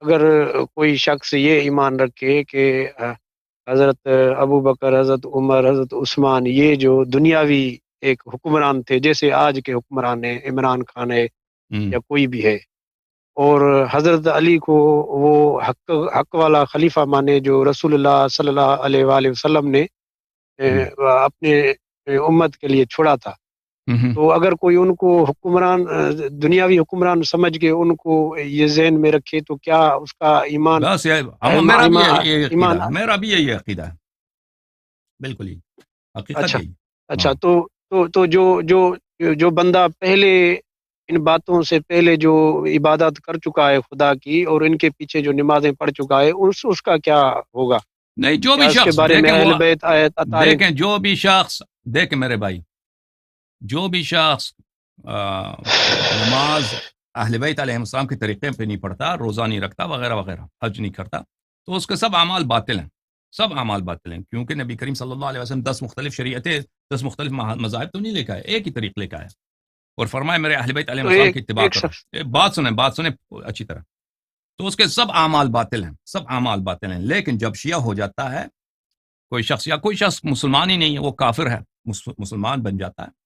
اگر کوئی شخص یہ ایمان رکھے کہ حضرت ابو بکر، حضرت عمر، حضرت عثمان یہ جو دنیاوی ایک حکمران تھے، جیسے آج کے حکمران ہیں، عمران خان ہے یا کوئی بھی ہے، اور حضرت علی کو وہ حق والا خلیفہ مانے جو رسول اللہ صلی اللہ علیہ وآلہ وسلم نے اپنے امت کے لیے چھوڑا تھا، تو اگر کوئی ان کو حکمران، دنیاوی حکمران سمجھ کے ان کو یہ ذہن میں رکھے، تو کیا اس کا ایمان بس میرا بھی یہی عقیدہ ہے، بالکل ہی حقیقت یہی۔ اچھا، تو جو بندہ پہلے ان باتوں سے پہلے جو عبادت کر چکا ہے خدا کی، اور ان کے پیچھے جو نمازیں پڑھ چکا ہے، اس کا کیا ہوگا؟ نہیں، جو بھی شخص دیکھیں جو بھی شخص دیکھیں میرے بھائی، جو بھی شخص نماز اہل بیت علیہ السلام کے طریقے پہ نہیں پڑھتا، روزہ نہیں رکھتا، وغیرہ وغیرہ، حج نہیں کرتا، تو اس کے سب اعمال باطل ہیں، سب اعمال باطل ہیں، کیونکہ نبی کریم صلی اللہ علیہ وسلم 10 مختلف شریعتیں، 10 مختلف مذاہب تو نہیں لے کے آئے، ایک ہی طریق لے کے آئے، اور فرمایا میرے اہل بیت علیہ السلام کی اتباع کرو۔ بات سنیں اچھی طرح، تو اس کے سب اعمال باطل ہیں، سب اعمال باطل ہیں، لیکن جب شیعہ ہو جاتا ہے کوئی شخص، یا کوئی شخص مسلمان ہی نہیں ہے، وہ کافر ہے، مسلمان بن جاتا ہے،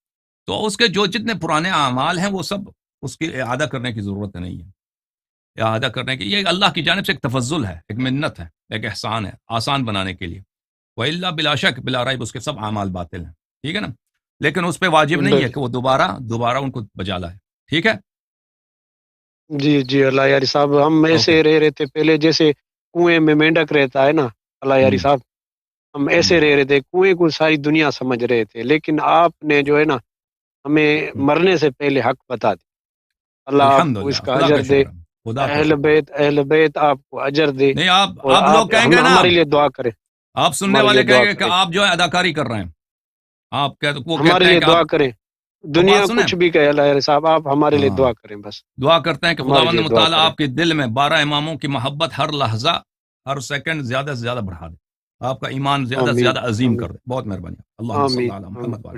تو اس کے جو جتنے پرانے اعمال ہیں وہ سب اس کی اعادہ کرنے کی ضرورت نہیں ہے، اعادہ کرنے کی، یہ اللہ کی جانب سے ایک تفضل ہے، ایک منت ہے، ایک احسان ہے، آسان بنانے کے لیے، وَإِلَّا بلا شک بلا ریب اس کے سب اعمال باطل ہیں، ٹھیک ہے نا، لیکن اس پہ واجب نہیں ہے کہ وہ دوبارہ ان کو بجا لائے، ٹھیک ہے۔ جی اللہ یاری صاحب، ہم ایسے رہ رہے تھے پہلے، جیسے کنویں میں مینڈک رہتا ہے نا، اللہ یاری صاحب، ہم ایسے رہ رہے تھے، کنویں کو ساری دنیا سمجھ رہے تھے، لیکن آپ نے جو ہے نا ہمیں مرنے سے پہلے حق بتا دی، اللہ آپ کو اس کا اجر دے، اہل بیت آپ کو اجر دے، نہیں اور آپ لوگ کہیں گے نا، ہمارے لیے دعا کریں، آپ سننے والے کہیں گے کہ آپ جو ہے اداکاری کر رہے ہیں، آپ ہمارے لیے دعا کریں، دنیا سنیں، کچھ بھی کہے اللہ صاحب، آپ ہمارے لیے دعا کریں، بس دعا کرتے ہیں کہ خداوند متعالی آپ کے دل میں 12 اماموں کی محبت ہر لحظہ، ہر سیکنڈ زیادہ سے زیادہ بڑھا دے، آپ کا ایمان زیادہ سے زیادہ عظیم کر دے، بہت مہربانی، اللہم صلی علی محمد۔